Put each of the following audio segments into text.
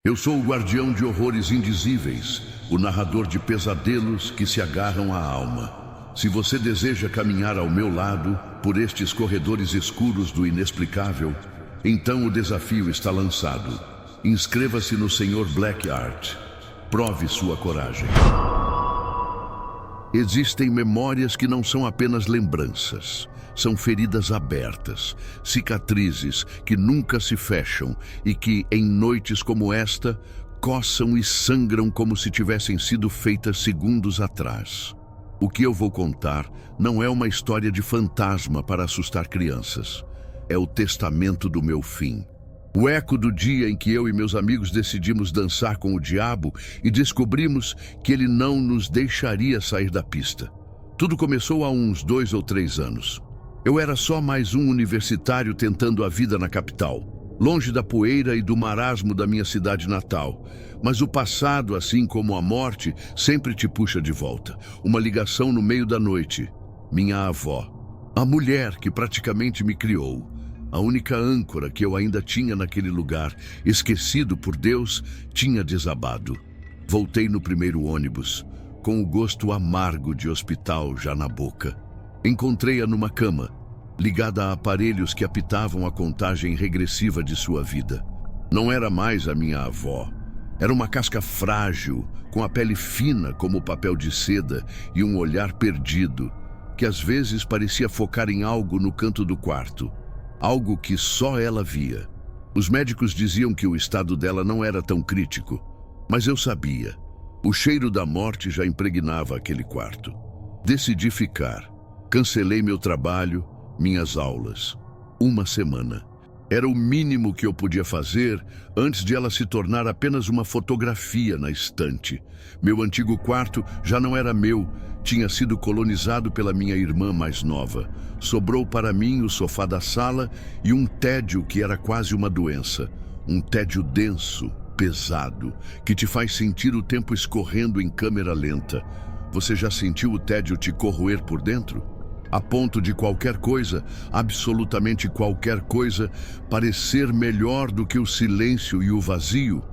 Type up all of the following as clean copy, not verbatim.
Eu sou o guardião de horrores indizíveis, o narrador de pesadelos que se agarram à alma. Se você deseja caminhar ao meu lado, por estes corredores escuros do inexplicável, então o desafio está lançado. Inscreva-se no Sr. Black Art. Prove sua coragem. Existem memórias que não são apenas lembranças. São feridas abertas, cicatrizes que nunca se fecham e que, em noites como esta, coçam e sangram como se tivessem sido feitas segundos atrás. O que eu vou contar não é uma história de fantasma para assustar crianças. É o testamento do meu fim. O eco do dia em que eu e meus amigos decidimos dançar com o diabo e descobrimos que ele não nos deixaria sair da pista. Tudo começou há uns 2 ou 3 anos. Eu era só mais um universitário tentando a vida na capital, longe da poeira e do marasmo da minha cidade natal. Mas o passado, assim como a morte, sempre te puxa de volta. Uma ligação no meio da noite. Minha avó, a mulher que praticamente me criou, a única âncora que eu ainda tinha naquele lugar, esquecido por Deus, tinha desabado. Voltei no primeiro ônibus, com o gosto amargo de hospital já na boca. Encontrei-a numa cama, ligada a aparelhos que apitavam a contagem regressiva de sua vida. Não era mais a minha avó. Era uma casca frágil, com a pele fina como papel de seda e um olhar perdido, que às vezes parecia focar em algo no canto do quarto. Algo que só ela via. Os médicos diziam que o estado dela não era tão crítico, mas eu sabia. O cheiro da morte já impregnava aquele quarto. Decidi ficar. Cancelei meu trabalho, minhas aulas. 1 semana. Era o mínimo que eu podia fazer antes de ela se tornar apenas uma fotografia na estante. Meu antigo quarto já não era meu, tinha sido colonizado pela minha irmã mais nova. Sobrou para mim o sofá da sala e um tédio que era quase uma doença. Um tédio denso, pesado, que te faz sentir o tempo escorrendo em câmera lenta. Você já sentiu o tédio te corroer por dentro? A ponto de qualquer coisa, absolutamente qualquer coisa, parecer melhor do que o silêncio e o vazio?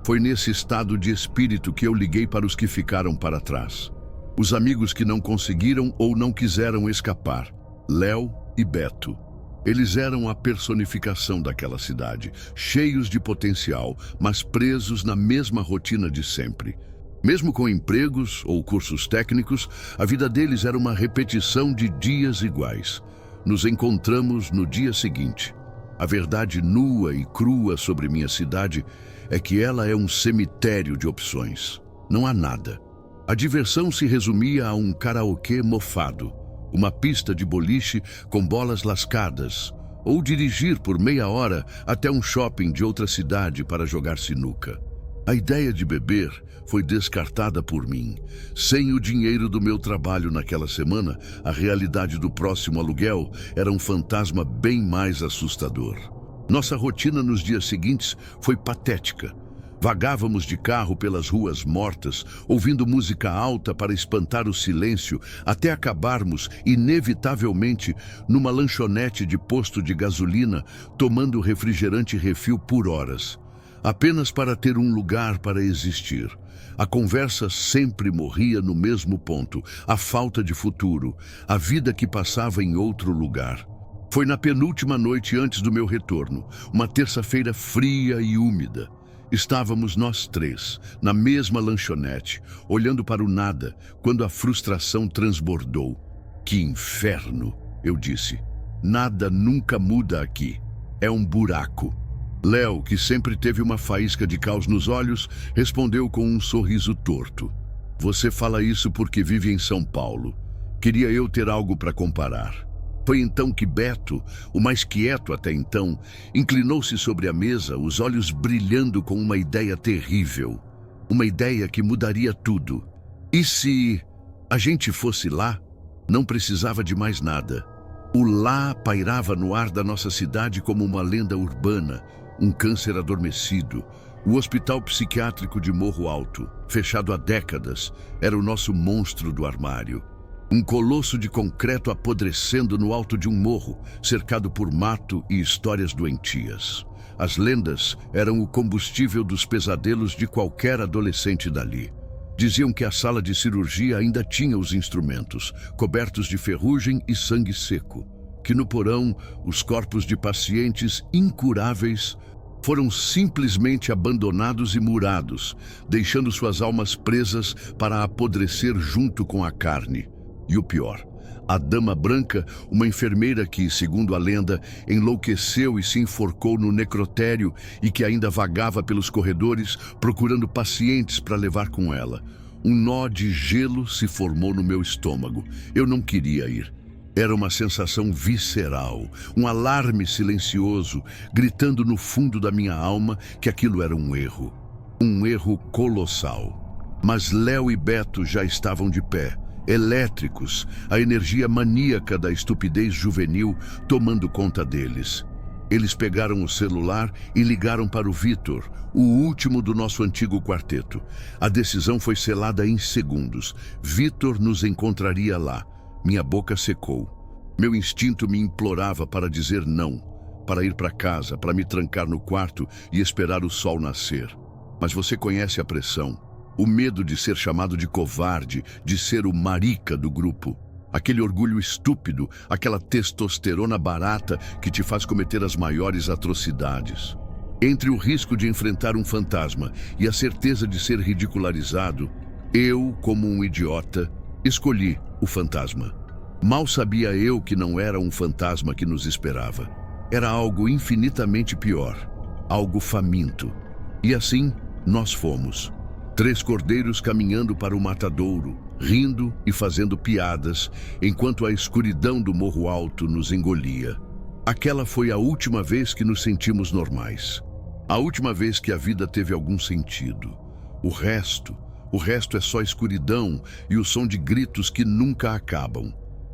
Foi nesse estado de espírito que eu liguei para os que ficaram para trás. Os amigos que não conseguiram ou não quiseram escapar. Léo e Beto. Eles eram a personificação daquela cidade, cheios de potencial, mas presos na mesma rotina de sempre. Mesmo com empregos ou cursos técnicos, a vida deles era uma repetição de dias iguais. Nos encontramos no dia seguinte. A verdade nua e crua sobre minha cidade é que ela é um cemitério de opções. Não há nada. A diversão se resumia a um karaokê mofado, uma pista de boliche com bolas lascadas, ou dirigir por meia hora até um shopping de outra cidade para jogar sinuca. A ideia de beber foi descartada por mim. Sem o dinheiro do meu trabalho naquela semana, a realidade do próximo aluguel era um fantasma bem mais assustador. Nossa rotina nos dias seguintes foi patética. Vagávamos de carro pelas ruas mortas, ouvindo música alta para espantar o silêncio, até acabarmos, inevitavelmente, numa lanchonete de posto de gasolina, tomando refrigerante refil por horas. Apenas para ter um lugar para existir. A conversa sempre morria no mesmo ponto, a falta de futuro, a vida que passava em outro lugar. Foi na penúltima noite antes do meu retorno, uma terça-feira fria e úmida. Estávamos nós 3, na mesma lanchonete, olhando para o nada, quando a frustração transbordou. Que inferno, eu disse. Nada nunca muda aqui. É um buraco. Léo, que sempre teve uma faísca de caos nos olhos, respondeu com um sorriso torto. Você fala isso porque vive em São Paulo. Queria eu ter algo para comparar. Foi então que Beto, o mais quieto até então, inclinou-se sobre a mesa, os olhos brilhando com uma ideia terrível. Uma ideia que mudaria tudo. E se a gente fosse lá? Não precisava de mais nada. O lá pairava no ar da nossa cidade como uma lenda urbana, um câncer adormecido. O hospital psiquiátrico de Morro Alto, fechado há décadas, era o nosso monstro do armário. Um colosso de concreto apodrecendo no alto de um morro, cercado por mato e histórias doentias. As lendas eram o combustível dos pesadelos de qualquer adolescente dali. Diziam que a sala de cirurgia ainda tinha os instrumentos, cobertos de ferrugem e sangue seco. Que no porão, os corpos de pacientes incuráveis foram simplesmente abandonados e murados, deixando suas almas presas para apodrecer junto com a carne. E o pior, a Dama Branca, uma enfermeira que, segundo a lenda, enlouqueceu e se enforcou no necrotério e que ainda vagava pelos corredores procurando pacientes para levar com ela. Um nó de gelo se formou no meu estômago. Eu não queria ir. Era uma sensação visceral, um alarme silencioso, gritando no fundo da minha alma que aquilo era um erro colossal. Mas Léo e Beto já estavam de pé, elétricos, a energia maníaca da estupidez juvenil tomando conta deles. Eles pegaram o celular e ligaram para o Vitor, o último do nosso antigo quarteto. A decisão foi selada em segundos. Vitor nos encontraria lá. Minha boca secou. Meu instinto me implorava para dizer não, para ir para casa, para me trancar no quarto e esperar o sol nascer. Mas você conhece a pressão, o medo de ser chamado de covarde, de ser o marica do grupo. Aquele orgulho estúpido, aquela testosterona barata que te faz cometer as maiores atrocidades. Entre o risco de enfrentar um fantasma e a certeza de ser ridicularizado, eu, como um idiota, escolhi o fantasma. Mal sabia eu que não era um fantasma que nos esperava. Era algo infinitamente pior, algo faminto. E assim, nós fomos. 3 cordeiros caminhando para o matadouro, rindo e fazendo piadas, enquanto a escuridão do morro alto nos engolia. Aquela foi a última vez que nos sentimos normais. A última vez que a vida teve algum sentido. O resto é só escuridão e o som de gritos que nunca acabam.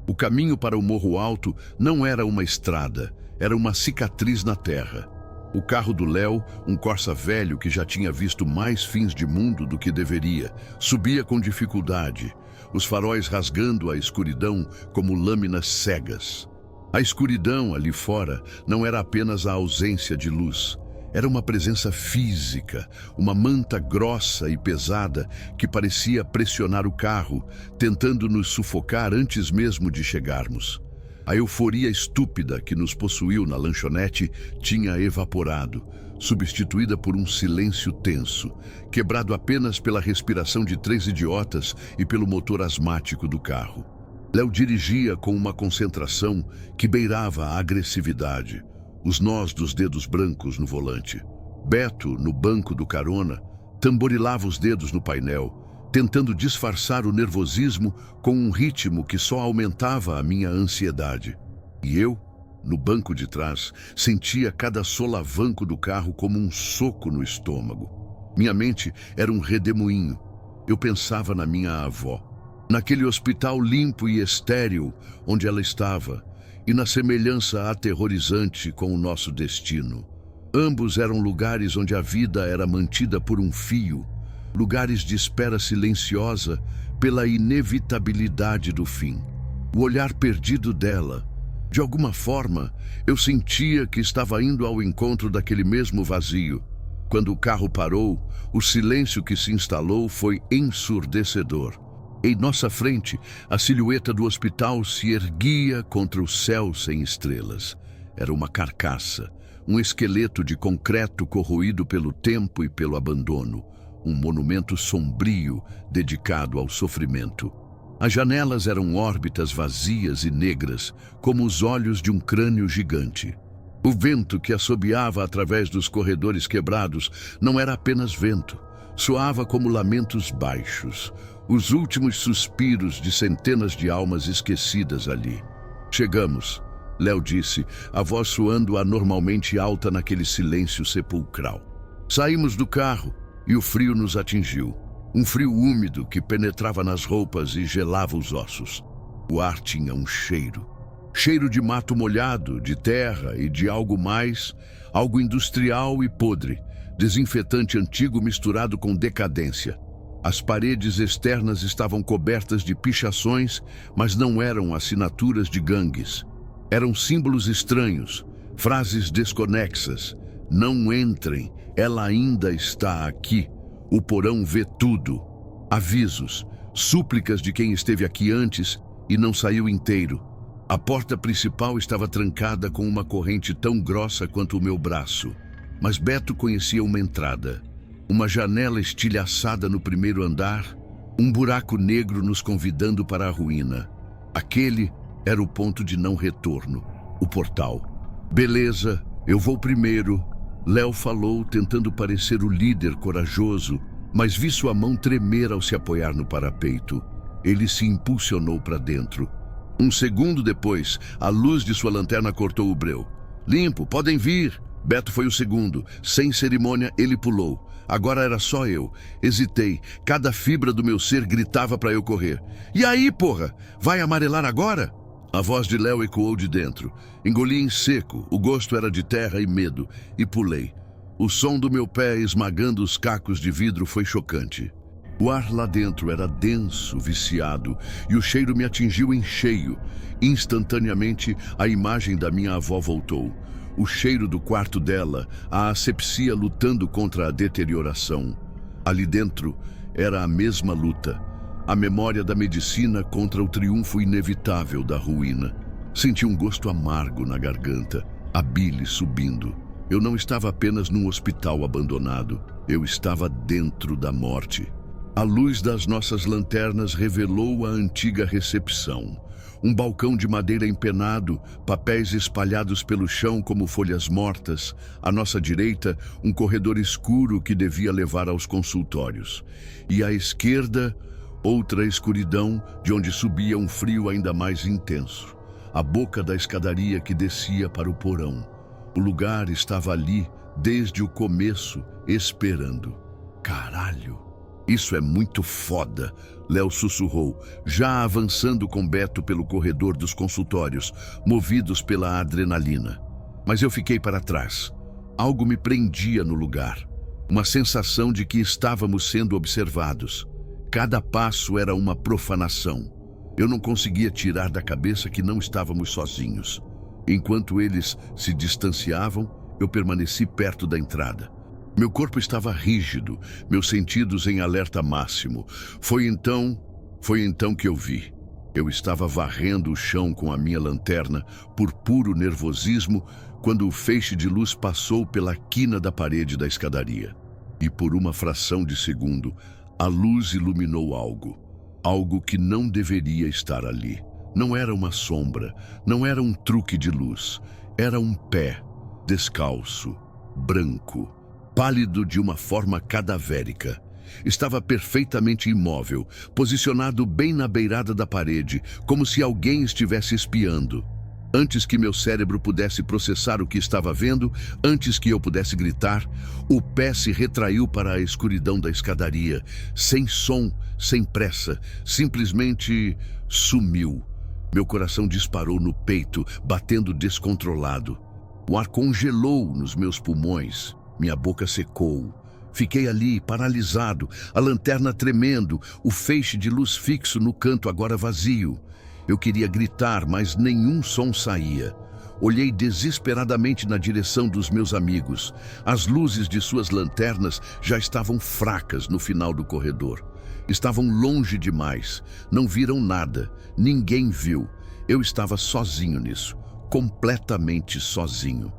O caminho para o morro alto não era uma estrada, era uma cicatriz na terra. O carro do Léo, um Corsa velho que já tinha visto mais fins de mundo do que deveria, subia com dificuldade, os faróis rasgando a escuridão como lâminas cegas. A escuridão ali fora não era apenas a ausência de luz, era uma presença física, uma manta grossa e pesada que parecia pressionar o carro, tentando nos sufocar antes mesmo de chegarmos. A euforia estúpida que nos possuiu na lanchonete tinha evaporado, substituída por um silêncio tenso, quebrado apenas pela respiração de 3 idiotas e pelo motor asmático do carro. Léo dirigia com uma concentração que beirava a agressividade, os nós dos dedos brancos no volante. Beto, no banco do carona, tamborilava os dedos no painel, tentando disfarçar o nervosismo com um ritmo que só aumentava a minha ansiedade. E eu, no banco de trás, sentia cada solavanco do carro como um soco no estômago. Minha mente era um redemoinho. Eu pensava na minha avó, naquele hospital limpo e estéril onde ela estava, e na semelhança aterrorizante com o nosso destino. Ambos eram lugares onde a vida era mantida por um fio, lugares de espera silenciosa pela inevitabilidade do fim. O olhar perdido dela. De alguma forma, eu sentia que estava indo ao encontro daquele mesmo vazio. Quando o carro parou, o silêncio que se instalou foi ensurdecedor. Em nossa frente, a silhueta do hospital se erguia contra o céu sem estrelas. Era uma carcaça, um esqueleto de concreto corroído pelo tempo e pelo abandono. Um monumento sombrio dedicado ao sofrimento. As janelas eram órbitas vazias e negras, como os olhos de um crânio gigante. O vento que assobiava através dos corredores quebrados não era apenas vento, soava como lamentos baixos, os últimos suspiros de centenas de almas esquecidas ali. Chegamos, Léo disse, a voz soando anormalmente alta naquele silêncio sepulcral. Saímos do carro e o frio nos atingiu. Um frio úmido que penetrava nas roupas e gelava os ossos. O ar tinha um cheiro. Cheiro de mato molhado, de terra e de algo mais, algo industrial e podre, desinfetante antigo misturado com decadência. As paredes externas estavam cobertas de pichações, mas não eram assinaturas de gangues. Eram símbolos estranhos, frases desconexas. Não entrem, ela ainda está aqui. O porão vê tudo. Avisos, súplicas de quem esteve aqui antes e não saiu inteiro. A porta principal estava trancada com uma corrente tão grossa quanto o meu braço. Mas Beto conhecia uma entrada. Uma janela estilhaçada no primeiro andar, um buraco negro nos convidando para a ruína. Aquele era o ponto de não retorno, o portal. Beleza, eu vou primeiro, Léo falou, tentando parecer o líder corajoso, mas vi sua mão tremer ao se apoiar no parapeito. Ele se impulsionou para dentro. Um segundo depois, a luz de sua lanterna cortou o breu. Limpo, podem vir. Beto foi o segundo. Sem cerimônia, ele pulou. Agora era só eu. Hesitei. Cada fibra do meu ser gritava para eu correr. E aí, porra? Vai amarelar agora? A voz de Léo ecoou de dentro. Engoli em seco. O gosto era de terra e medo. E pulei. O som do meu pé esmagando os cacos de vidro foi chocante. O ar lá dentro era denso, viciado, e o cheiro me atingiu em cheio. Instantaneamente, a imagem da minha avó voltou. O cheiro do quarto dela, a asepsia lutando contra a deterioração. Ali dentro era a mesma luta. A memória da medicina contra o triunfo inevitável da ruína. Senti um gosto amargo na garganta, a bile subindo. Eu não estava apenas num hospital abandonado. Eu estava dentro da morte. A luz das nossas lanternas revelou a antiga recepção. Um balcão de madeira empenado, papéis espalhados pelo chão como folhas mortas. À nossa direita, um corredor escuro que devia levar aos consultórios. E à esquerda, outra escuridão, de onde subia um frio ainda mais intenso. A boca da escadaria que descia para o porão. O lugar estava ali, desde o começo, esperando. Caralho! Isso é muito foda, Léo sussurrou, já avançando com Beto pelo corredor dos consultórios, movidos pela adrenalina. Mas eu fiquei para trás. Algo me prendia no lugar. Uma sensação de que estávamos sendo observados. Cada passo era uma profanação. Eu não conseguia tirar da cabeça que não estávamos sozinhos. Enquanto eles se distanciavam, eu permaneci perto da entrada. Meu corpo estava rígido, meus sentidos em alerta máximo. Foi então que eu vi. Eu estava varrendo o chão com a minha lanterna por puro nervosismo quando o feixe de luz passou pela quina da parede da escadaria. E por uma fração de segundo, a luz iluminou algo. Algo que não deveria estar ali. Não era uma sombra, não era um truque de luz. Era um pé, descalço, branco. Pálido de uma forma cadavérica. Estava perfeitamente imóvel, posicionado bem na beirada da parede, como se alguém estivesse espiando. Antes que meu cérebro pudesse processar o que estava vendo, antes que eu pudesse gritar, o pé se retraiu para a escuridão da escadaria, sem som, sem pressa, simplesmente sumiu. Meu coração disparou no peito, batendo descontrolado. O ar congelou nos meus pulmões. Minha boca secou. Fiquei ali, paralisado, a lanterna tremendo, o feixe de luz fixo no canto agora vazio. Eu queria gritar, mas nenhum som saía. Olhei desesperadamente na direção dos meus amigos. As luzes de suas lanternas já estavam fracas no final do corredor. Estavam longe demais. Não viram nada. Ninguém viu. Eu estava sozinho nisso. Completamente sozinho.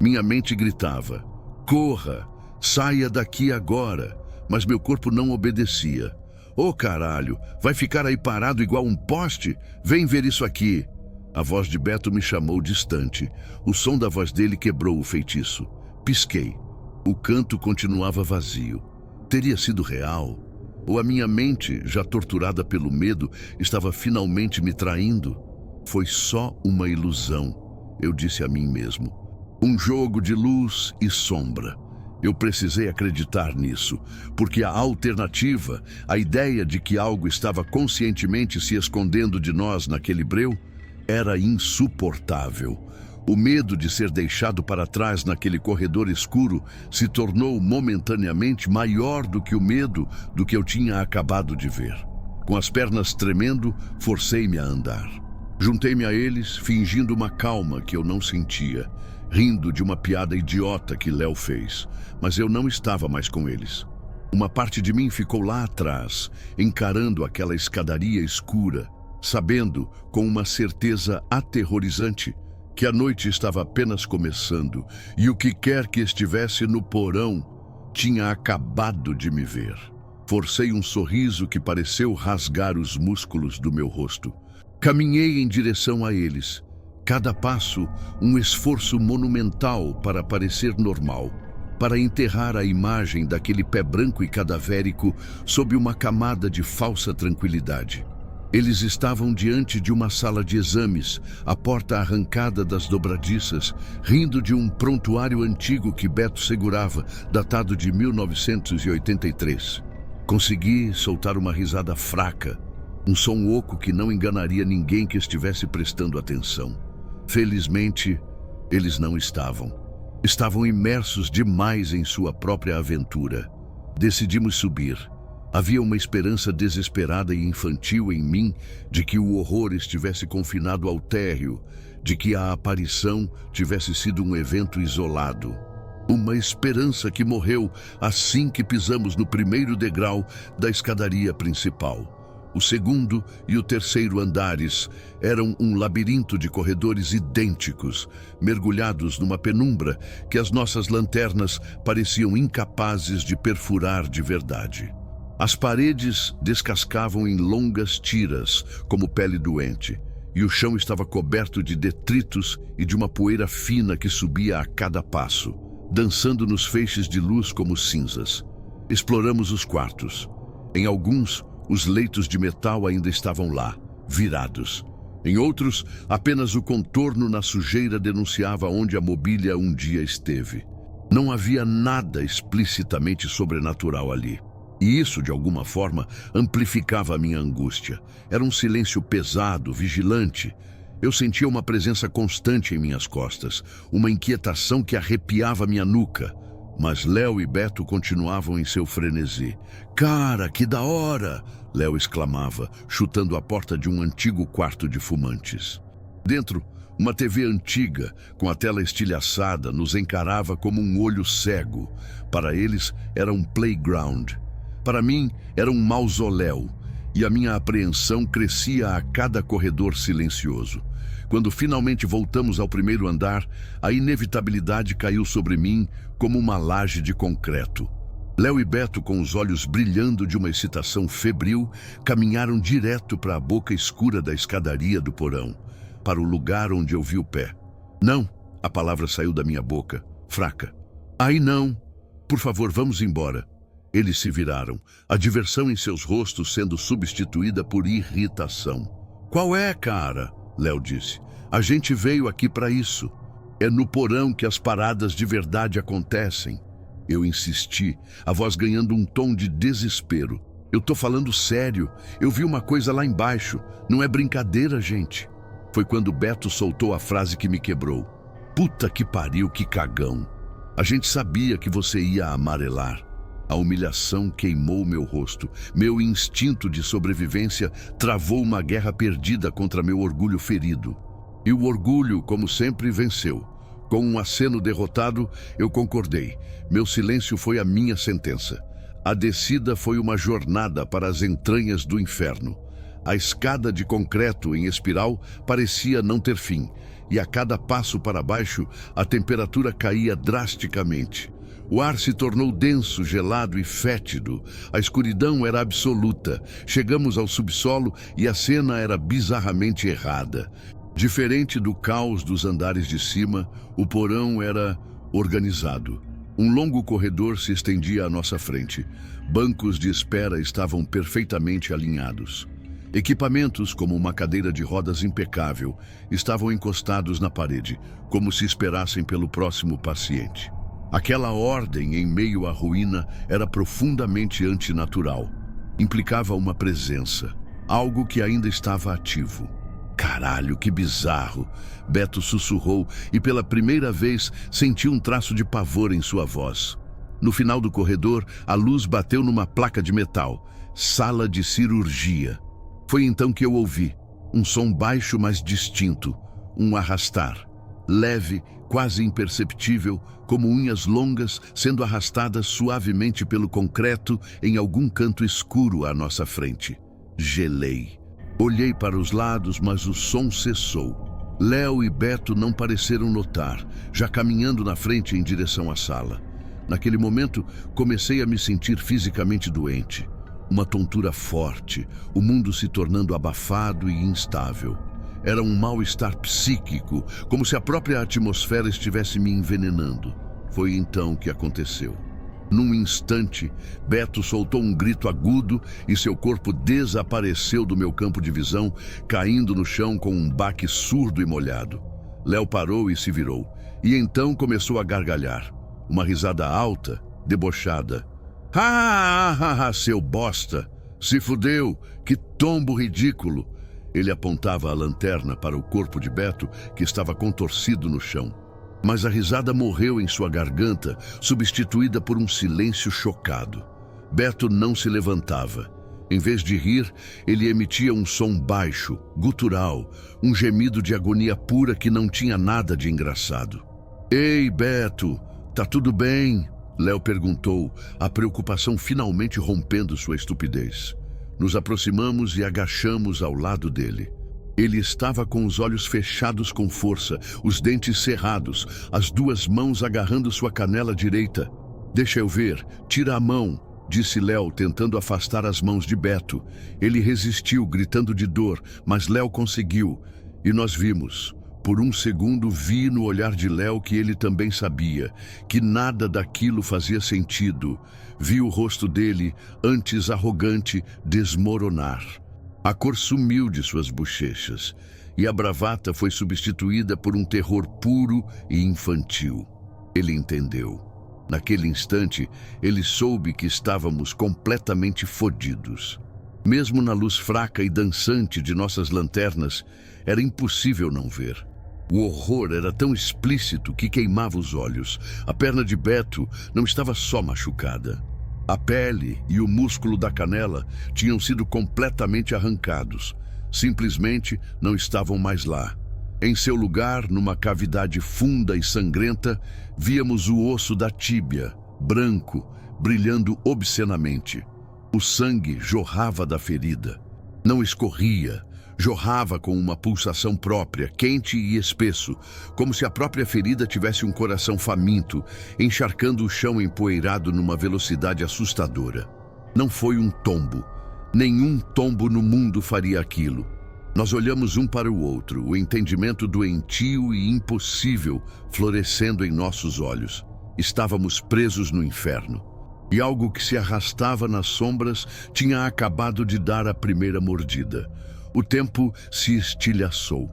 Minha mente gritava: corra! Saia daqui agora! Mas meu corpo não obedecia. Ô caralho, vai ficar aí parado igual um poste? Vem ver isso aqui! A voz de Beto me chamou distante. O som da voz dele quebrou o feitiço. Pisquei. O canto continuava vazio. Teria sido real? Ou a minha mente, já torturada pelo medo, estava finalmente me traindo? Foi só uma ilusão, eu disse a mim mesmo. Um jogo de luz e sombra. Eu precisei acreditar nisso, porque a alternativa, a ideia de que algo estava conscientemente se escondendo de nós naquele breu, era insuportável. O medo de ser deixado para trás naquele corredor escuro se tornou momentaneamente maior do que o medo do que eu tinha acabado de ver. Com as pernas tremendo, forcei-me a andar. Juntei-me a eles, fingindo uma calma que eu não sentia, rindo de uma piada idiota que Léo fez, mas eu não estava mais com eles. Uma parte de mim ficou lá atrás, encarando aquela escadaria escura, sabendo, com uma certeza aterrorizante, que a noite estava apenas começando e o que quer que estivesse no porão tinha acabado de me ver. Forcei um sorriso que pareceu rasgar os músculos do meu rosto. Caminhei em direção a eles. Cada passo, um esforço monumental para parecer normal, para enterrar a imagem daquele pé branco e cadavérico sob uma camada de falsa tranquilidade. Eles estavam diante de uma sala de exames, a porta arrancada das dobradiças, rindo de um prontuário antigo que Beto segurava, datado de 1983. Consegui soltar uma risada fraca, um som oco que não enganaria ninguém que estivesse prestando atenção. Felizmente, eles não estavam. Estavam imersos demais em sua própria aventura. Decidimos subir. Havia uma esperança desesperada e infantil em mim de que o horror estivesse confinado ao térreo, de que a aparição tivesse sido um evento isolado. Uma esperança que morreu assim que pisamos no primeiro degrau da escadaria principal. O segundo e o terceiro andares eram um labirinto de corredores idênticos, mergulhados numa penumbra que as nossas lanternas pareciam incapazes de perfurar de verdade. As paredes descascavam em longas tiras, como pele doente, e o chão estava coberto de detritos e de uma poeira fina que subia a cada passo, dançando nos feixes de luz como cinzas. Exploramos os quartos. Em alguns, os leitos de metal ainda estavam lá, virados. Em outros, apenas o contorno na sujeira denunciava onde a mobília um dia esteve. Não havia nada explicitamente sobrenatural ali. E isso, de alguma forma, amplificava a minha angústia. Era um silêncio pesado, vigilante. Eu sentia uma presença constante em minhas costas, uma inquietação que arrepiava minha nuca. Mas Léo e Beto continuavam em seu frenesi. "Cara, que da hora!" Léo exclamava, chutando a porta de um antigo quarto de fumantes. Dentro, uma TV antiga, com a tela estilhaçada, nos encarava como um olho cego. Para eles, era um playground. Para mim, era um mausoléu, e a minha apreensão crescia a cada corredor silencioso. Quando finalmente voltamos ao primeiro andar, a inevitabilidade caiu sobre mim como uma laje de concreto. Léo e Beto, com os olhos brilhando de uma excitação febril, caminharam direto para a boca escura da escadaria do porão, para o lugar onde eu vi o pé. "Não", a palavra saiu da minha boca, fraca. "Ai, não. Por favor, vamos embora." Eles se viraram, a diversão em seus rostos sendo substituída por irritação. "Qual é, cara?" Léo disse. "A gente veio aqui para isso. É no porão que as paradas de verdade acontecem." Eu insisti, a voz ganhando um tom de desespero. "Eu tô falando sério. Eu vi uma coisa lá embaixo. Não é brincadeira, gente." Foi quando Beto soltou a frase que me quebrou. "Puta que pariu, que cagão. A gente sabia que você ia amarelar." A humilhação queimou meu rosto. Meu instinto de sobrevivência travou uma guerra perdida contra meu orgulho ferido. E o orgulho, como sempre, venceu. Com um aceno derrotado, eu concordei. Meu silêncio foi a minha sentença. A descida foi uma jornada para as entranhas do inferno. A escada de concreto em espiral parecia não ter fim, e a cada passo para baixo, a temperatura caía drasticamente. O ar se tornou denso, gelado e fétido. A escuridão era absoluta. Chegamos ao subsolo e a cena era bizarramente errada. Diferente do caos dos andares de cima, o porão era organizado. Um longo corredor se estendia à nossa frente. Bancos de espera estavam perfeitamente alinhados. Equipamentos, como uma cadeira de rodas impecável, estavam encostados na parede, como se esperassem pelo próximo paciente. Aquela ordem em meio à ruína era profundamente antinatural. Implicava uma presença, algo que ainda estava ativo. Caralho! Caralho, que bizarro! Beto sussurrou e pela primeira vez senti um traço de pavor em sua voz. No final do corredor, a luz bateu numa placa de metal. Sala de cirurgia. Foi então que eu ouvi um som baixo, mas distinto. Um arrastar. Leve, quase imperceptível, como unhas longas sendo arrastadas suavemente pelo concreto em algum canto escuro à nossa frente. Gelei. Olhei para os lados, mas o som cessou. Léo e Beto não pareceram notar, já caminhando na frente em direção à sala. Naquele momento, comecei a me sentir fisicamente doente. Uma tontura forte, o mundo se tornando abafado e instável. Era um mal-estar psíquico, como se a própria atmosfera estivesse me envenenando. Foi então que aconteceu. Num instante, Beto soltou um grito agudo e seu corpo desapareceu do meu campo de visão, caindo no chão com um baque surdo e molhado. Léo parou e se virou, e então começou a gargalhar. Uma risada alta, debochada. Ah, seu bosta! Se fudeu! Que tombo ridículo! Ele apontava a lanterna para o corpo de Beto, que estava contorcido no chão. Mas a risada morreu em sua garganta, substituída por um silêncio chocado. Beto não se levantava. Em vez de rir, ele emitia um som baixo, gutural, um gemido de agonia pura que não tinha nada de engraçado. Ei, Beto, tá tudo bem? Léo perguntou, a preocupação finalmente rompendo sua estupidez. Nos aproximamos e agachamos ao lado dele. Ele estava com os olhos fechados com força, os dentes cerrados, as duas mãos agarrando sua canela direita. Deixa eu ver, tira a mão, disse Léo, tentando afastar as mãos de Beto. Ele resistiu, gritando de dor, mas Léo conseguiu. E nós vimos. Por um segundo vi no olhar de Léo que ele também sabia, que nada daquilo fazia sentido. Vi o rosto dele, antes arrogante, desmoronar. A cor sumiu de suas bochechas, e a bravata foi substituída por um terror puro e infantil. Ele entendeu. Naquele instante, ele soube que estávamos completamente fodidos. Mesmo na luz fraca e dançante de nossas lanternas, era impossível não ver. O horror era tão explícito que queimava os olhos. A perna de Beto não estava só machucada. A pele e o músculo da canela tinham sido completamente arrancados. Simplesmente não estavam mais lá. Em seu lugar, numa cavidade funda e sangrenta, víamos o osso da tíbia, branco, brilhando obscenamente. O sangue jorrava da ferida. Não escorria, jorrava com uma pulsação própria, quente e espesso, como se a própria ferida tivesse um coração faminto, encharcando o chão empoeirado numa velocidade assustadora. Não foi um tombo. Nenhum tombo no mundo faria aquilo. Nós olhamos um para o outro, o entendimento doentio e impossível florescendo em nossos olhos. Estávamos presos no inferno. E algo que se arrastava nas sombras tinha acabado de dar a primeira mordida. O tempo se estilhaçou.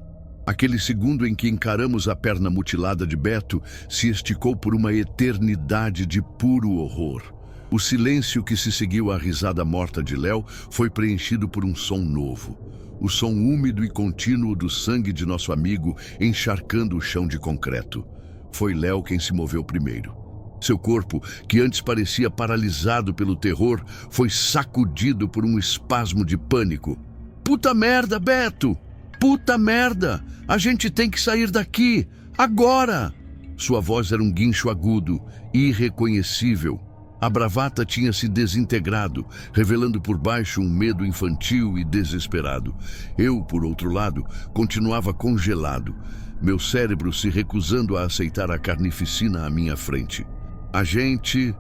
Aquele segundo em que encaramos a perna mutilada de Beto se esticou por uma eternidade de puro horror. O silêncio que se seguiu à risada morta de Léo foi preenchido por um som novo. O som úmido e contínuo do sangue de nosso amigo encharcando o chão de concreto. Foi Léo quem se moveu primeiro. Seu corpo, que antes parecia paralisado pelo terror, foi sacudido por um espasmo de pânico. Puta merda, Beto! Puta merda! A gente tem que sair daqui! Agora! Sua voz era um guincho agudo, irreconhecível. A bravata tinha se desintegrado, revelando por baixo um medo infantil e desesperado. Eu, por outro lado, continuava congelado, meu cérebro se recusando a aceitar a carnificina à minha frente. A gente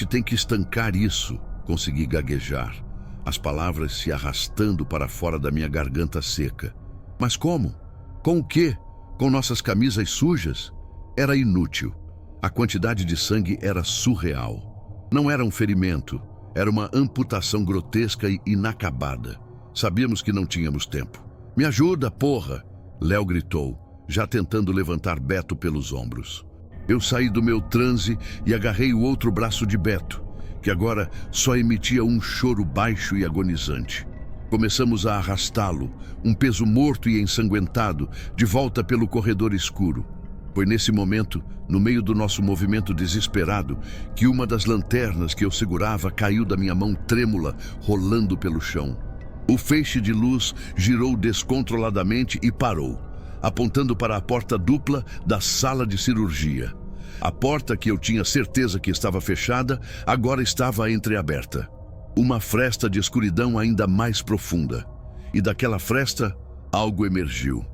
tem que estancar isso, consegui gaguejar, as palavras se arrastando para fora da minha garganta seca. Mas como? Com o quê? Com nossas camisas sujas? Era inútil. A quantidade de sangue era surreal. Não era um ferimento, era uma amputação grotesca e inacabada. Sabíamos que não tínhamos tempo. Me ajuda, porra! Léo gritou, já tentando levantar Beto pelos ombros. Eu saí do meu transe e agarrei o outro braço de Beto, que agora só emitia um choro baixo e agonizante. Começamos a arrastá-lo, um peso morto e ensanguentado, de volta pelo corredor escuro. Foi nesse momento, no meio do nosso movimento desesperado, que uma das lanternas que eu segurava caiu da minha mão trêmula, rolando pelo chão. O feixe de luz girou descontroladamente e parou, apontando para a porta dupla da sala de cirurgia. A porta, que eu tinha certeza que estava fechada, agora estava entreaberta. Uma fresta de escuridão ainda mais profunda. E daquela fresta, algo emergiu.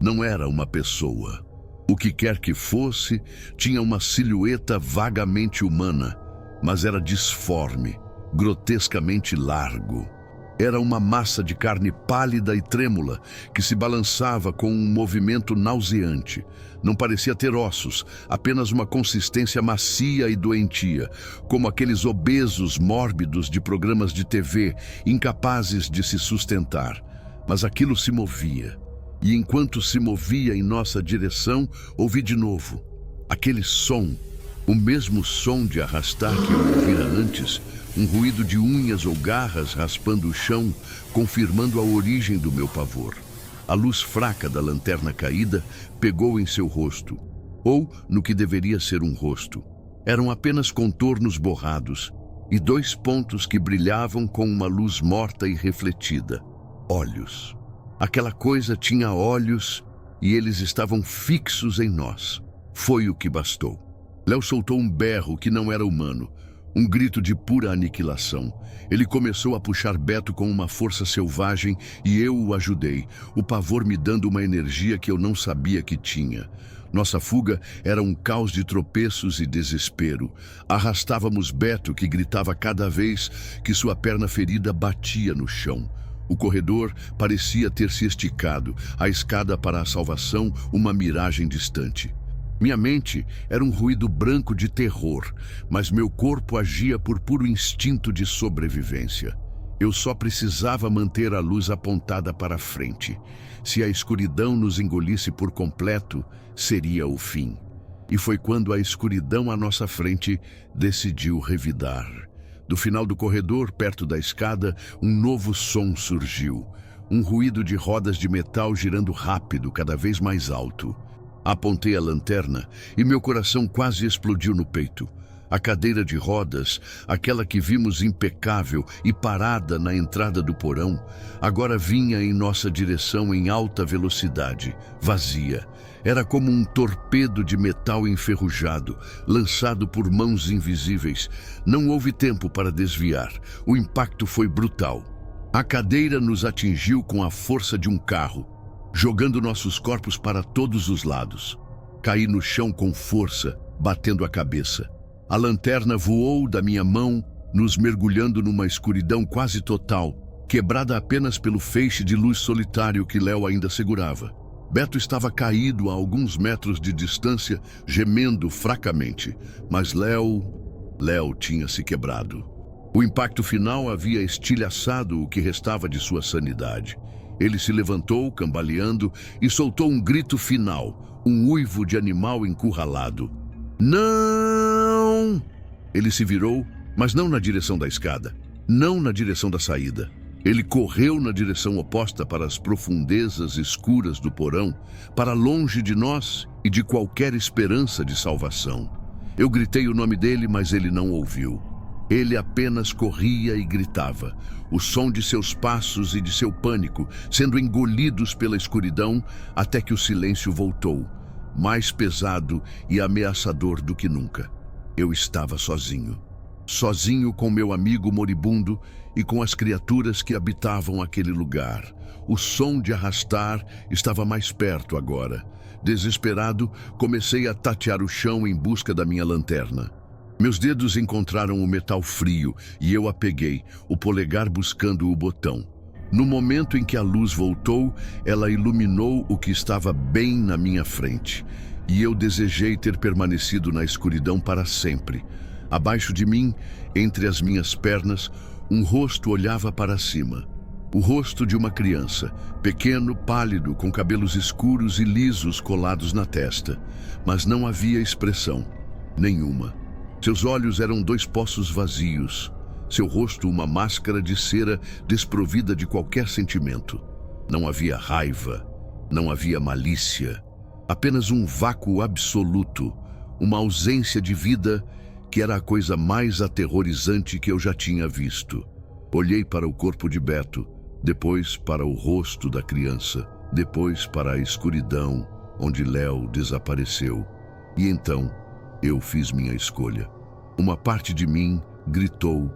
Não era uma pessoa. O que quer que fosse, tinha uma silhueta vagamente humana, mas era disforme, grotescamente largo. Era uma massa de carne pálida e trêmula que se balançava com um movimento nauseante. Não parecia ter ossos, apenas uma consistência macia e doentia, como aqueles obesos mórbidos de programas de TV, incapazes de se sustentar. Mas aquilo se movia. E enquanto se movia em nossa direção, ouvi de novo aquele som, o mesmo som de arrastar que eu ouvira antes, um ruído de unhas ou garras raspando o chão, confirmando a origem do meu pavor. A luz fraca da lanterna caída pegou em seu rosto, ou no que deveria ser um rosto. Eram apenas contornos borrados e 2 pontos que brilhavam com uma luz morta e refletida. Olhos. Aquela coisa tinha olhos e eles estavam fixos em nós. Foi o que bastou. Léo soltou um berro que não era humano, um grito de pura aniquilação. Ele começou a puxar Beto com uma força selvagem e eu o ajudei, o pavor me dando uma energia que eu não sabia que tinha. Nossa fuga era um caos de tropeços e desespero. Arrastávamos Beto, que gritava cada vez que sua perna ferida batia no chão. O corredor parecia ter se esticado, a escada para a salvação uma miragem distante. Minha mente era um ruído branco de terror, mas meu corpo agia por puro instinto de sobrevivência. Eu só precisava manter a luz apontada para a frente. Se a escuridão nos engolisse por completo, seria o fim. E foi quando a escuridão à nossa frente decidiu revidar. Do final do corredor, perto da escada, um novo som surgiu. Um ruído de rodas de metal girando rápido, cada vez mais alto. Apontei a lanterna e meu coração quase explodiu no peito. A cadeira de rodas, aquela que vimos impecável e parada na entrada do porão, agora vinha em nossa direção em alta velocidade, vazia. Era como um torpedo de metal enferrujado, lançado por mãos invisíveis. Não houve tempo para desviar. O impacto foi brutal. A cadeira nos atingiu com a força de um carro, jogando nossos corpos para todos os lados. Caí no chão com força, batendo a cabeça. A lanterna voou da minha mão, nos mergulhando numa escuridão quase total, quebrada apenas pelo feixe de luz solitário que Léo ainda segurava. Beto estava caído a alguns metros de distância, gemendo fracamente, mas Léo tinha se quebrado. O impacto final havia estilhaçado o que restava de sua sanidade. Ele se levantou, cambaleando, e soltou um grito final, um uivo de animal encurralado. Não! Ele se virou, mas não na direção da escada, não na direção da saída. Ele correu na direção oposta para as profundezas escuras do porão, para longe de nós e de qualquer esperança de salvação. Eu gritei o nome dele, mas ele não ouviu. Ele apenas corria e gritava, o som de seus passos e de seu pânico sendo engolidos pela escuridão até que o silêncio voltou, mais pesado e ameaçador do que nunca. Eu estava sozinho. Sozinho com meu amigo moribundo e com as criaturas que habitavam aquele lugar. O som de arrastar estava mais perto agora. Desesperado, comecei a tatear o chão em busca da minha lanterna. Meus dedos encontraram o metal frio e eu a peguei, o polegar buscando o botão. No momento em que a luz voltou, ela iluminou o que estava bem na minha frente. E eu desejei ter permanecido na escuridão para sempre. Abaixo de mim, entre as minhas pernas, um rosto olhava para cima. O rosto de uma criança, pequeno, pálido, com cabelos escuros e lisos colados na testa. Mas não havia expressão, nenhuma. Seus olhos eram 2 poços vazios, seu rosto uma máscara de cera desprovida de qualquer sentimento. Não havia raiva, não havia malícia, apenas um vácuo absoluto, uma ausência de vida que era a coisa mais aterrorizante que eu já tinha visto. Olhei para o corpo de Beto, depois para o rosto da criança, depois para a escuridão onde Léo desapareceu. E então eu fiz minha escolha. Uma parte de mim gritou: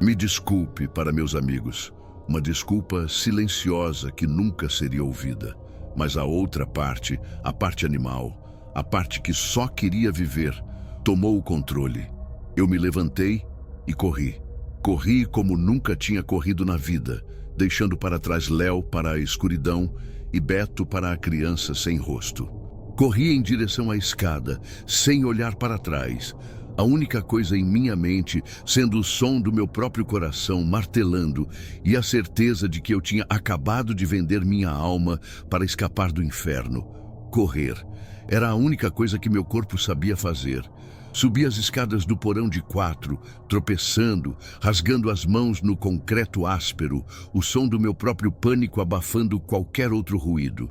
"Me desculpe", para meus amigos, uma desculpa silenciosa que nunca seria ouvida. Mas a outra parte, a parte animal, a parte que só queria viver, tomou o controle. Eu me levantei e corri. Corri como nunca tinha corrido na vida, deixando para trás Léo para a escuridão e Beto para a criança sem rosto. Corri em direção à escada, sem olhar para trás, a única coisa em minha mente sendo o som do meu próprio coração martelando e a certeza de que eu tinha acabado de vender minha alma para escapar do inferno. Correr era a única coisa que meu corpo sabia fazer. Subi as escadas do porão de 4, tropeçando, rasgando as mãos no concreto áspero, o som do meu próprio pânico abafando qualquer outro ruído.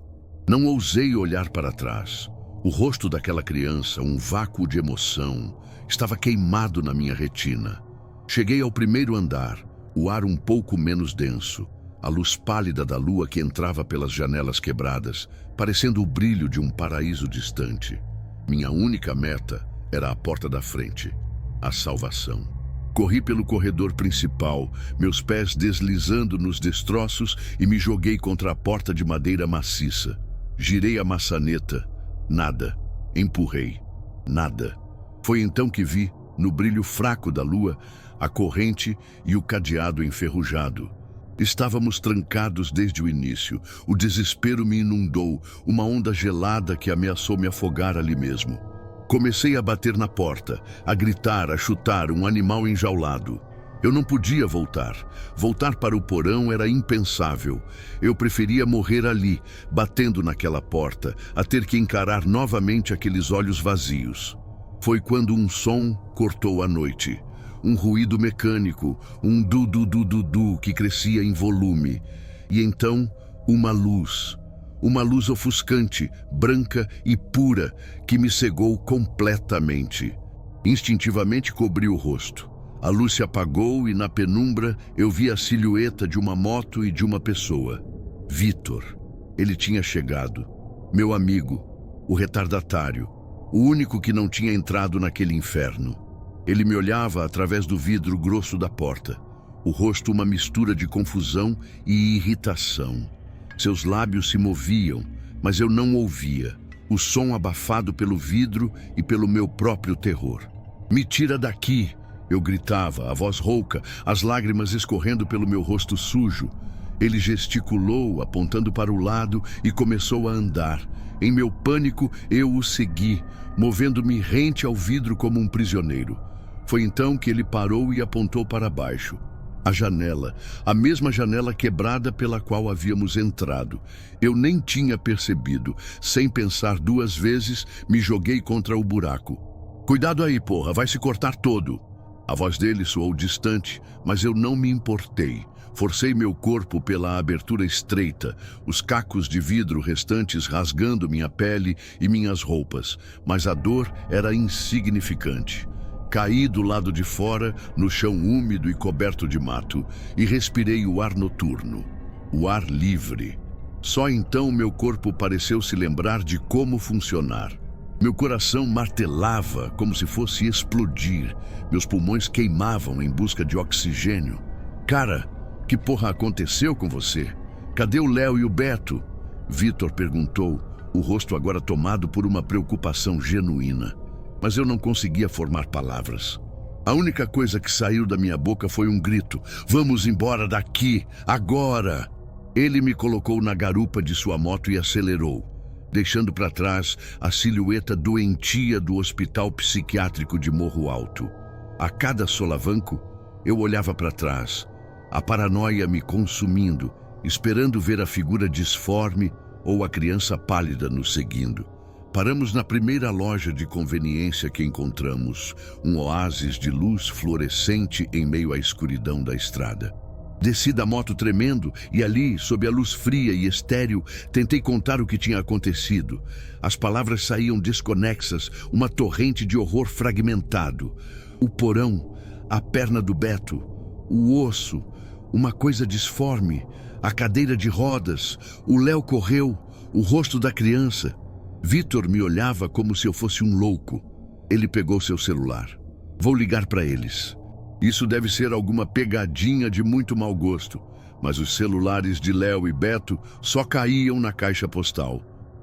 Não ousei olhar para trás. O rosto daquela criança, um vácuo de emoção, estava queimado na minha retina. Cheguei ao primeiro andar, o ar um pouco menos denso, a luz pálida da lua que entrava pelas janelas quebradas, parecendo o brilho de um paraíso distante. Minha única meta era a porta da frente, a salvação. Corri pelo corredor principal, meus pés deslizando nos destroços e me joguei contra a porta de madeira maciça. Girei a maçaneta. Nada. Empurrei. Nada. Foi então que vi, no brilho fraco da lua, a corrente e o cadeado enferrujado. Estávamos trancados desde o início. O desespero me inundou, uma onda gelada que ameaçou me afogar ali mesmo. Comecei a bater na porta, a gritar, a chutar, um animal enjaulado. Eu não podia voltar. Voltar para o porão era impensável. Eu preferia morrer ali, batendo naquela porta, a ter que encarar novamente aqueles olhos vazios. Foi quando um som cortou a noite. Um ruído mecânico, um du-du-du-du-du que crescia em volume. E então, uma luz. Uma luz ofuscante, branca e pura, que me cegou completamente. Instintivamente cobri o rosto. A luz se apagou e na penumbra eu vi a silhueta de uma moto e de uma pessoa. Vitor. Ele tinha chegado. Meu amigo, o retardatário, o único que não tinha entrado naquele inferno. Ele me olhava através do vidro grosso da porta, o rosto uma mistura de confusão e irritação. Seus lábios se moviam, mas eu não ouvia, o som abafado pelo vidro e pelo meu próprio terror. "Me tira daqui!" eu gritava, a voz rouca, as lágrimas escorrendo pelo meu rosto sujo. Ele gesticulou, apontando para o lado, e começou a andar. Em meu pânico, eu o segui, movendo-me rente ao vidro como um prisioneiro. Foi então que ele parou e apontou para baixo. A janela, a mesma janela quebrada pela qual havíamos entrado. Eu nem tinha percebido. Sem pensar 2 vezes, me joguei contra o buraco. "Cuidado aí, porra, vai se cortar todo." A voz dele soou distante, mas eu não me importei. Forcei meu corpo pela abertura estreita, os cacos de vidro restantes rasgando minha pele e minhas roupas, mas a dor era insignificante. Caí do lado de fora, no chão úmido e coberto de mato, e respirei o ar noturno, o ar livre. Só então meu corpo pareceu se lembrar de como funcionar. Meu coração martelava como se fosse explodir. Meus pulmões queimavam em busca de oxigênio. "Cara, que porra aconteceu com você? Cadê o Léo e o Beto?" Vitor perguntou, o rosto agora tomado por uma preocupação genuína. Mas eu não conseguia formar palavras. A única coisa que saiu da minha boca foi um grito: "Vamos embora daqui, agora!" Ele me colocou na garupa de sua moto e acelerou, deixando para trás a silhueta doentia do hospital psiquiátrico de Morro Alto. A cada solavanco, eu olhava para trás, a paranoia me consumindo, esperando ver a figura disforme ou a criança pálida nos seguindo. Paramos na primeira loja de conveniência que encontramos, um oásis de luz fluorescente em meio à escuridão da estrada. Desci da moto tremendo e ali, sob a luz fria e estéril, tentei contar o que tinha acontecido. As palavras saíam desconexas, uma torrente de horror fragmentado. O porão, a perna do Beto, o osso, uma coisa disforme, a cadeira de rodas, o Léo correu, o rosto da criança. Vitor me olhava como se eu fosse um louco. Ele pegou seu celular. Vou ligar para eles. Isso deve ser alguma pegadinha de muito mau gosto, mas os celulares de Léo e Beto só caíam na caixa postal.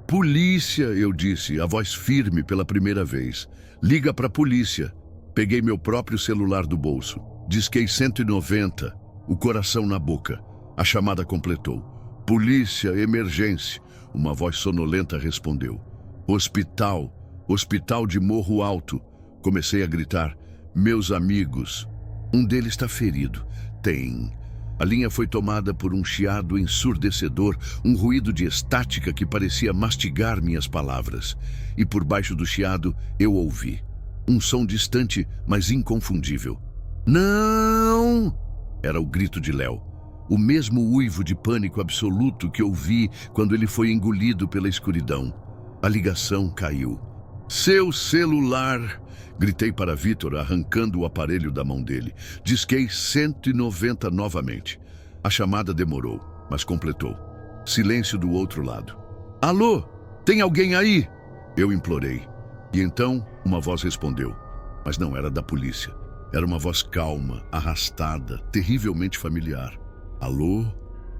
Polícia, eu disse, a voz firme pela primeira vez. Liga para a polícia. Peguei meu próprio celular do bolso. Disquei 190, o coração na boca. A chamada completou. Polícia, emergência. Uma voz sonolenta respondeu. Hospital, hospital de Morro Alto. Comecei a gritar. Meus amigos. Um deles está ferido. Tem. A linha foi tomada por um chiado ensurdecedor, um ruído de estática que parecia mastigar minhas palavras. E por baixo do chiado eu ouvi. Um som distante, mas inconfundível. Não! Era o grito de Léo. O mesmo uivo de pânico absoluto que ouvi quando ele foi engolido pela escuridão. A ligação caiu. Seu celular! Gritei para Vitor, arrancando o aparelho da mão dele. Disquei 190 novamente. A chamada demorou, mas completou. Silêncio do outro lado. Alô? Tem alguém aí? Eu implorei. E então uma voz respondeu. Mas não era da polícia. Era uma voz calma, arrastada, terrivelmente familiar. Alô?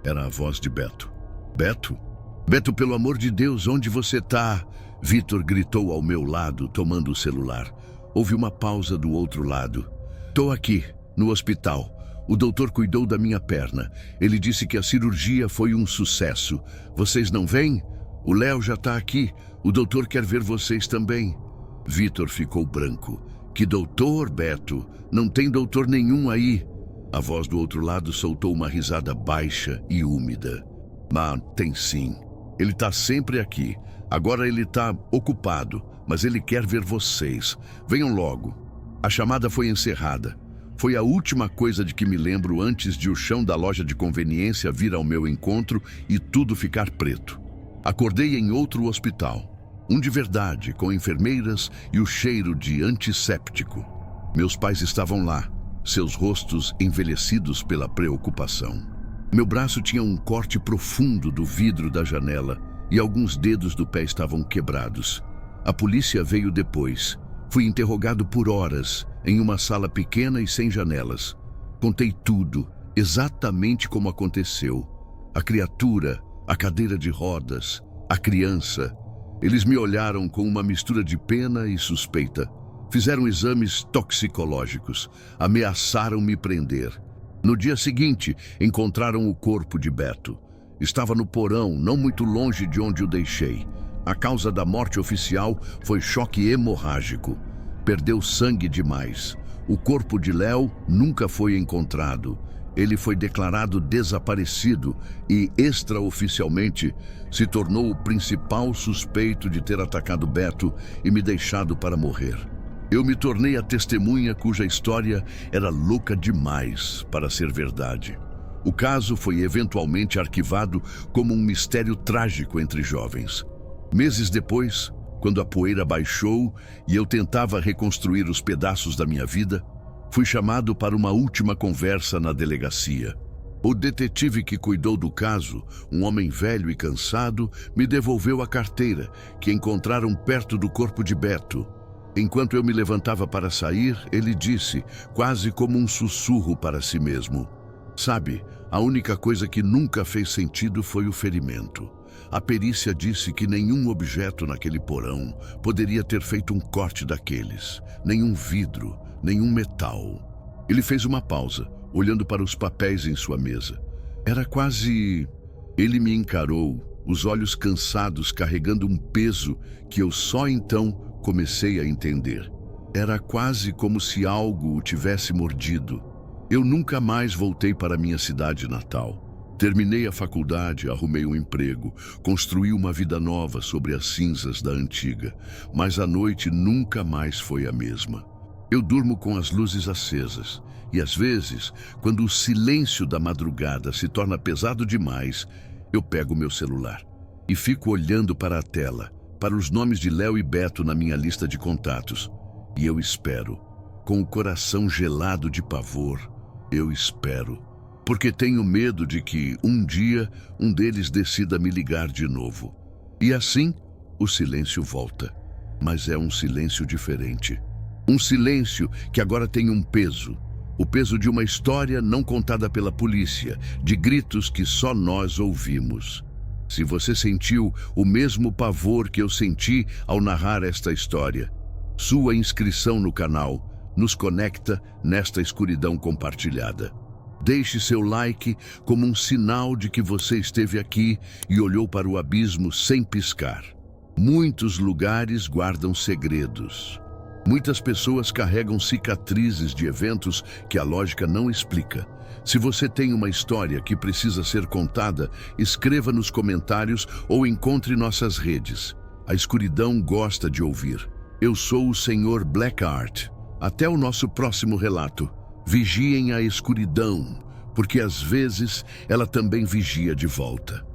Era a voz de Beto. Beto? Beto, pelo amor de Deus, onde você tá? Vitor gritou ao meu lado, tomando o celular. Houve uma pausa do outro lado. Tô aqui, no hospital. O doutor cuidou da minha perna. Ele disse que a cirurgia foi um sucesso. Vocês não vêm? O Léo já tá aqui. O doutor quer ver vocês também. Vitor ficou branco. Que doutor, Beto? Não tem doutor nenhum aí. A voz do outro lado soltou uma risada baixa e úmida. Mas tem sim. Ele tá sempre aqui. Agora ele tá ocupado, mas ele quer ver vocês. Venham logo. A chamada foi encerrada. Foi a última coisa de que me lembro antes de o chão da loja de conveniência vir ao meu encontro e tudo ficar preto. Acordei em outro hospital. Um de verdade, com enfermeiras e o cheiro de antisséptico. Meus pais estavam lá, seus rostos envelhecidos pela preocupação. Meu braço tinha um corte profundo do vidro da janela e alguns dedos do pé estavam quebrados. A polícia veio depois. Fui interrogado por horas, em uma sala pequena e sem janelas. Contei tudo, exatamente como aconteceu. A criatura, a cadeira de rodas, a criança. Eles me olharam com uma mistura de pena e suspeita. Fizeram exames toxicológicos. Ameaçaram me prender. No dia seguinte, encontraram o corpo de Beto. Estava no porão, não muito longe de onde o deixei. A causa da morte oficial foi choque hemorrágico. Perdeu sangue demais. O corpo de Léo nunca foi encontrado. Ele foi declarado desaparecido e, extraoficialmente, se tornou o principal suspeito de ter atacado Beto e me deixado para morrer. Eu me tornei a testemunha cuja história era louca demais para ser verdade. O caso foi eventualmente arquivado como um mistério trágico entre jovens. Meses depois, quando a poeira baixou e eu tentava reconstruir os pedaços da minha vida, fui chamado para uma última conversa na delegacia. O detetive que cuidou do caso, um homem velho e cansado, me devolveu a carteira, que encontraram perto do corpo de Beto. Enquanto eu me levantava para sair, ele disse, quase como um sussurro para si mesmo: Sabe, a única coisa que nunca fez sentido foi o ferimento. A perícia disse que nenhum objeto naquele porão poderia ter feito um corte daqueles. Nenhum vidro, nenhum metal. Ele fez uma pausa, olhando para os papéis em sua mesa. Era quase... Ele me encarou, os olhos cansados, carregando um peso que eu só então comecei a entender. Era quase como se algo o tivesse mordido. Eu nunca mais voltei para minha cidade natal. Terminei a faculdade, arrumei um emprego, construí uma vida nova sobre as cinzas da antiga, mas a noite nunca mais foi a mesma. Eu durmo com as luzes acesas e, às vezes, quando o silêncio da madrugada se torna pesado demais, eu pego meu celular e fico olhando para a tela, para os nomes de Léo e Beto na minha lista de contatos. E eu espero, com o coração gelado de pavor, eu espero. Porque tenho medo de que, um dia, um deles decida me ligar de novo. E assim, o silêncio volta. Mas é um silêncio diferente. Um silêncio que agora tem um peso. O peso de uma história não contada pela polícia, de gritos que só nós ouvimos. Se você sentiu o mesmo pavor que eu senti ao narrar esta história, sua inscrição no canal nos conecta nesta escuridão compartilhada. Deixe seu like como um sinal de que você esteve aqui e olhou para o abismo sem piscar. Muitos lugares guardam segredos. Muitas pessoas carregam cicatrizes de eventos que a lógica não explica. Se você tem uma história que precisa ser contada, escreva nos comentários ou encontre nossas redes. A escuridão gosta de ouvir. Eu sou o Sr. Blackheart. Até o nosso próximo relato. Vigiem a escuridão, porque às vezes ela também vigia de volta.